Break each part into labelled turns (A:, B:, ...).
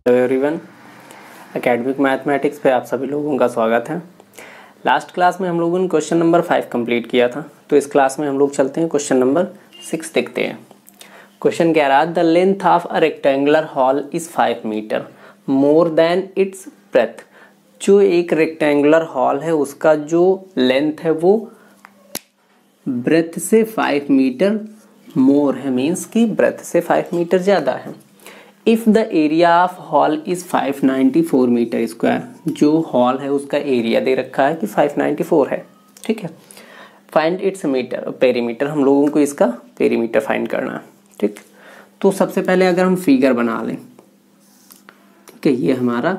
A: Hello everyone, academic mathematics पे आप सभी लोगों का स्वागत है। लास्ट क्लास में हम लोगों ने क्वेश्चन नंबर 5 कंप्लीट किया था, तो इस क्लास में हम लोग चलते हैं क्वेश्चन नंबर 6 देखते हैं। क्वेश्चन कह रहा है the length of a rectangular hall is 5 metre more than its breadth. जो एक रेक्टेंगुलर हॉल है उसका जो लेंथ है वो ब्रेथ से 5 मीटर मोर है, मीन्स कि ब्रेथ से 5 मीटर ज़्यादा है। If the area of hall is 594 metre square, जो हॉल है उसका एरिया दे रखा है कि 594 है, ठीक है। फाइंड इट्स मीटर पेरीमीटर, हम लोगों को इसका पेरीमीटर फाइंड करना है, ठीक। तो सबसे पहले अगर हम फिगर बना लें, ठीक है, ये हमारा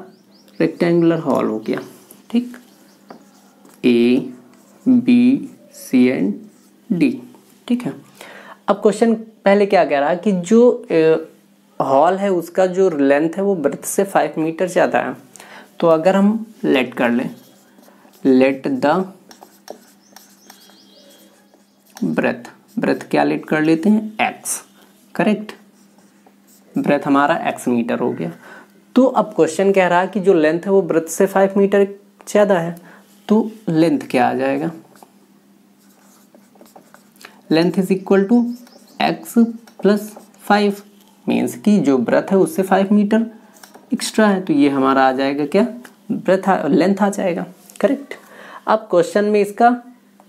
A: रेक्टेंगुलर हॉल हो गया, ठीक, A B C and D, ठीक है। अब क्वेश्चन पहले क्या कह रहा है कि जो हॉल है उसका जो लेंथ है वो ब्रेथ से 5 मीटर ज़्यादा है। तो अगर हम लेट कर लें, लेट द ब्रेथ क्या लेट कर लेते हैं, एक्स, करेक्ट। ब्रेथ हमारा एक्स मीटर हो गया। तो अब क्वेश्चन कह रहा है कि जो लेंथ है वो ब्रेथ से 5 मीटर ज़्यादा है, तो लेंथ क्या आ जाएगा, length is equal to X plus 5, means कि जो ब्रेथ है उससे 5 मीटर एक्स्ट्रा है, तो ये हमारा आ जाएगा क्या, लेंथ आ जाएगा, करेक्ट। अब क्वेश्चन में इसका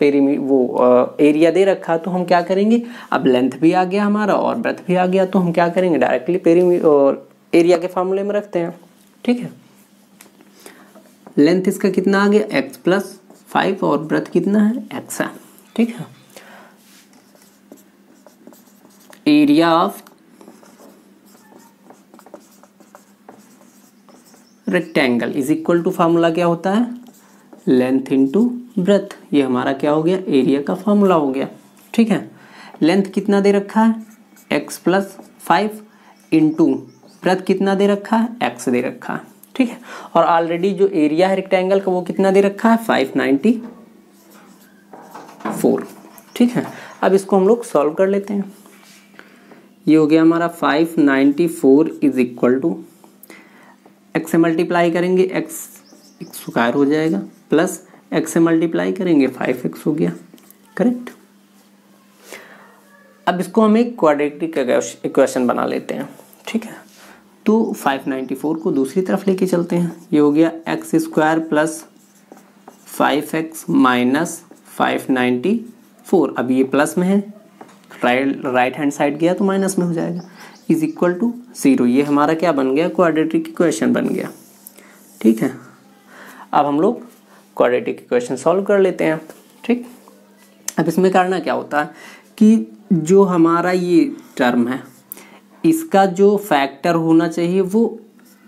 A: एरिया दे रखा, तो हम क्या करेंगे, अब लेंथ भी आ गया हमारा और ब्रेथ भी आ गया, तो हम क्या करेंगे, डायरेक्टली एरिया के फार्मूले में रखते हैं, ठीक है। लेंथ इसका कितना आ गया, एक्स प्लस 5 और ब्रेथ कितना है, एक्स है, ठीक है। Area of rectangle is equal to formula क्या होता है, लेंथ इनटू ब्रेथ। ये हमारा क्या हो गया, एरिया का फार्मूला हो गया, ठीक है। लेंथ कितना दे रखा है, x प्लस 5 इंटू ब्रेथ कितना दे रखा है, x दे रखा है, ठीक है। और ऑलरेडी जो एरिया है रेक्टेंगल का वो कितना दे रखा है, 594, ठीक है। अब इसको हम लोग सॉल्व कर लेते हैं। ये हो गया हमारा 594 इज इक्वल टू एक्स से मल्टीप्लाई करेंगे, एक्स स्क्वायर हो जाएगा, प्लस एक्स से मल्टीप्लाई करेंगे 5x हो गया, करेक्ट। अब इसको हम एक क्वाड्रेटिक इक्वेशन बना लेते हैं, ठीक है। तो 594 को दूसरी तरफ लेके चलते हैं। ये हो गया x square plus 5x minus 594। अब ये प्लस में है, राइट हैंड साइड गया तो माइनस में हो जाएगा, इज इक्वल टू 0। ये हमारा क्या बन गया, क्वाड्रेटिक इक्वेशन बन गया, ठीक है। अब हम लोग क्वाड्रेटिक इक्वेशन सॉल्व कर लेते हैं, ठीक। अब इसमें करना क्या होता है कि जो हमारा ये टर्म है इसका जो फैक्टर होना चाहिए वो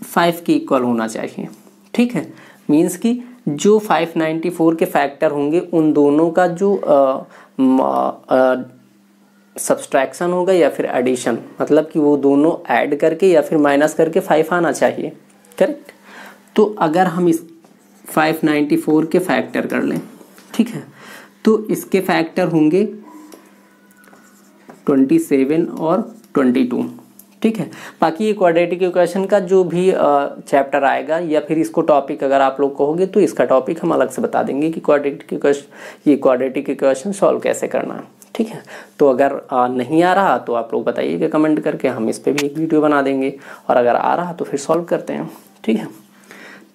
A: 5 के इक्वल होना चाहिए, ठीक है। मीन्स कि जो 594 के फैक्टर होंगे उन दोनों का जो सब्सट्रैक्शन होगा या फिर एडिशन, मतलब कि वो दोनों ऐड करके या फिर माइनस करके 5 आना चाहिए, करेक्ट। तो अगर हम इस 594 के फैक्टर कर लें, ठीक है, तो इसके फैक्टर होंगे 27 और 22, ठीक है। बाकी ये क्वाड्रेटिक इक्वेशन का जो भी चैप्टर आएगा या फिर इसको टॉपिक अगर आप लोग कहोगे तो इसका टॉपिक हम अलग से बता देंगे कि क्वाड्रेटिक इक्वेशन सॉल्व कैसे करना है, ठीक है। तो अगर नहीं आ रहा तो आप लोग बताइएगा कमेंट करके, हम इस पे भी एक वीडियो बना देंगे, और अगर आ रहा तो फिर सॉल्व करते हैं, ठीक है।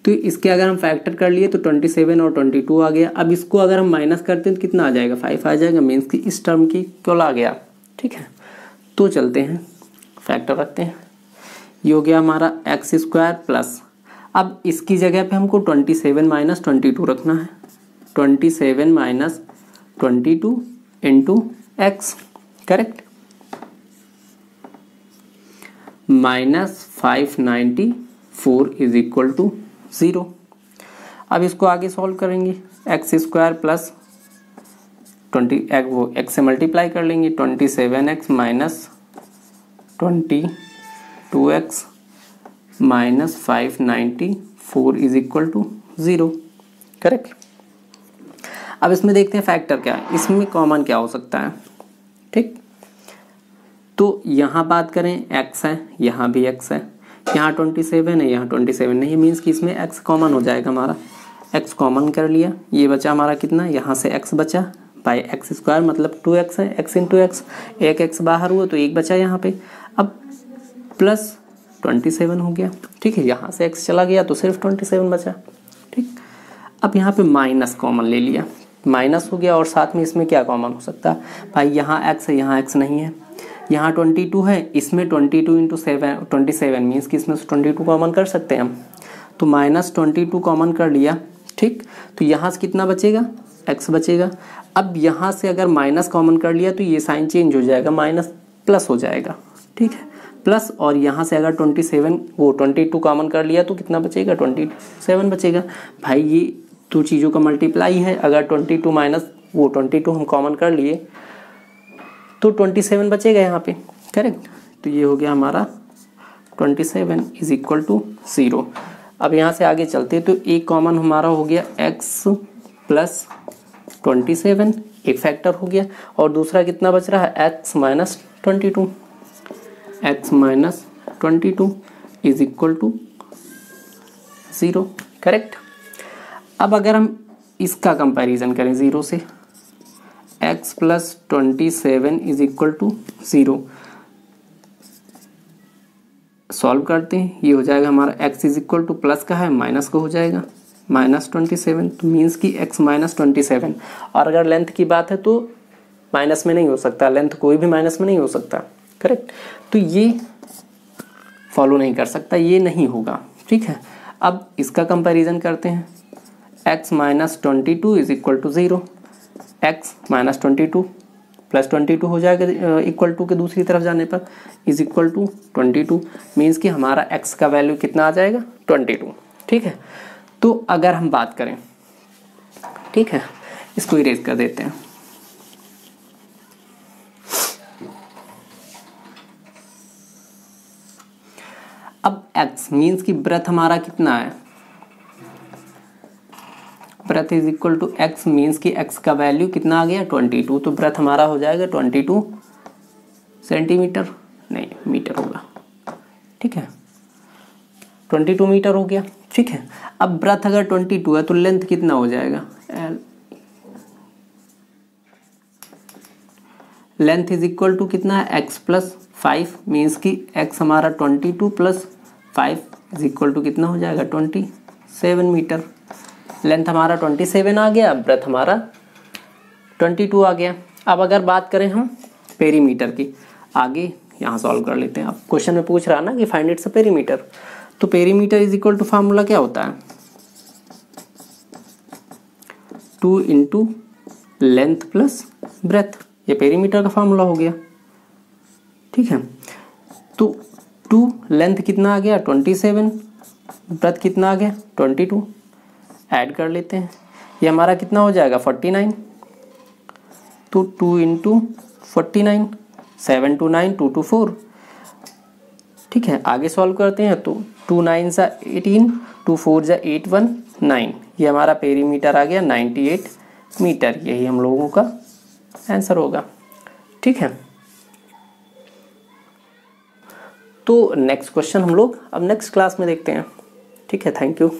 A: तो इसके अगर हम फैक्टर कर लिए तो 27 और 22 आ गया। अब इसको अगर हम माइनस करते हैं तो कितना आ जाएगा, 5 आ जाएगा, मीन्स कि इस टर्म की इक्वल आ गया, ठीक है। तो चलते हैं फैक्टर रखते हैं। ये हो गया हमारा एक्स स्क्वायर प्लस, अब इसकी जगह पे हमको 27 माइनस 22 रखना है, 27 minus 22 into X, correct, minus 594 is equal to 0। अब इसको आगे सॉल्व करेंगे, एक्स स्क्वायर प्लस 20 एक्स से मल्टीप्लाई कर लेंगे, 27x minus 22x minus 594 is equal to 0, correct. अब इसमें देखते हैं फैक्टर क्या है, इसमें कॉमन क्या हो सकता है, ठीक। तो यहाँ बात करें x है, यहाँ भी x है, यहाँ 27 है, यहाँ 27 नहीं है, मीन्स कि इसमें x कॉमन हो जाएगा हमारा। x कॉमन कर लिया, ये बचा हमारा कितना, यहाँ से x बचा बाई एक्स स्क्वायर मतलब 2x है, x इंटू एक्स, एक x बाहर हुआ तो एक बचा यहाँ पे। अब प्लस 27 हो गया, ठीक है, यहाँ से x चला गया तो सिर्फ 27 बचा, ठीक। अब यहाँ पे माइनस कॉमन ले लिया, माइनस हो गया और साथ में इसमें क्या कॉमन हो सकता है भाई, यहाँ x है, यहाँ x नहीं है, यहाँ 22 है, इसमें 22 इंटू 27 मीन्स कि इसमें से 22 कॉमन कर सकते हैं हम, तो -22 कॉमन कर लिया, ठीक। तो यहाँ से कितना बचेगा, x बचेगा। अब यहाँ से अगर माइनस कॉमन कर लिया तो ये साइन चेंज हो जाएगा, माइनस प्लस हो जाएगा, ठीक है, प्लस। और यहाँ से अगर 22 कॉमन कर लिया तो कितना बचेगा, 27 बचेगा। भाई ये दो चीज़ों का मल्टीप्लाई है, अगर 22 माइनस 22 हम कॉमन कर लिए तो 27 बचेगा यहाँ पे, करेक्ट। तो ये हो गया हमारा 27 इज इक्वल टू 0। अब यहाँ से आगे चलते तो एक कॉमन हमारा हो गया x प्लस 27, एक फैक्टर हो गया, और दूसरा कितना बच रहा है, x minus 22 is equal to 0, correct. अब अगर हम इसका कंपैरिजन करें 0 से, x plus 27 is equal to 0, solve करते हैं, ये हो जाएगा हमारा x is equal to plus का है माइनस का हो जाएगा -27, तो मीन्स कि x माइनस 27। और अगर लेंथ की बात है तो माइनस में नहीं हो सकता, लेंथ कोई भी माइनस में नहीं हो सकता, करेक्ट। तो ये फॉलो नहीं कर सकता, ये नहीं होगा, ठीक है। अब इसका कंपैरिजन करते हैं, x minus 22 is equal to 0, x minus 22 plus 22 हो जाएगा इक्वल टू के दूसरी तरफ जाने पर, इज इक्वल टू 22, मीन्स कि हमारा x का वैल्यू कितना आ जाएगा, 22, ठीक है। तो अगर हम बात करें, ठीक है, इसको इरेज कर देते हैं। अब x मीन्स कि ब्रेथ हमारा कितना है, breadth is equal to x means कि x का वैल्यू कितना आ गया, 22, तो ब्रेथ हमारा हो जाएगा 22 सेंटीमीटर, नहीं मीटर होगा, ठीक है, 22 मीटर हो गया, ठीक है। अब ब्रेथ अगर 22 है तो लेंथ कितना हो जाएगा, लेंथ इज इक्वल टू कितना है, x प्लस 5 मीन्स कि x हमारा 22 प्लस 5 इज इक्वल टू कितना हो जाएगा, 27 मीटर। लेंथ हमारा 27 आ गया, ब्रेथ हमारा 22 आ गया। अब अगर बात करें हम पेरीमीटर की, आगे यहाँ सॉल्व कर लेते हैं। अब क्वेश्चन में पूछ रहा ना कि फाइंड इट्स पेरीमीटर, तो perimeter is equal to formula क्या होता है, 2 इंटू लेंथ प्लस ब्रेथ, ये पेरीमीटर का फार्मूला हो गया, ठीक है। तो 2 लेंथ कितना आ गया 27, ब्रेथ कितना आ गया 22, ऐड कर लेते हैं, ये हमारा कितना हो जाएगा 49, तो 2 इंटू 49, 7 2 9 2 2 4, ठीक है। आगे सॉल्व करते हैं तो 2 9 सा 18, 2 4 जा 8 1 9, ये हमारा पेरीमीटर आ गया 98 मीटर, यही हम लोगों का आंसर होगा, ठीक है। तो नेक्स्ट क्वेश्चन हम लोग अब नेक्स्ट क्लास में देखते हैं, ठीक है। Thank you.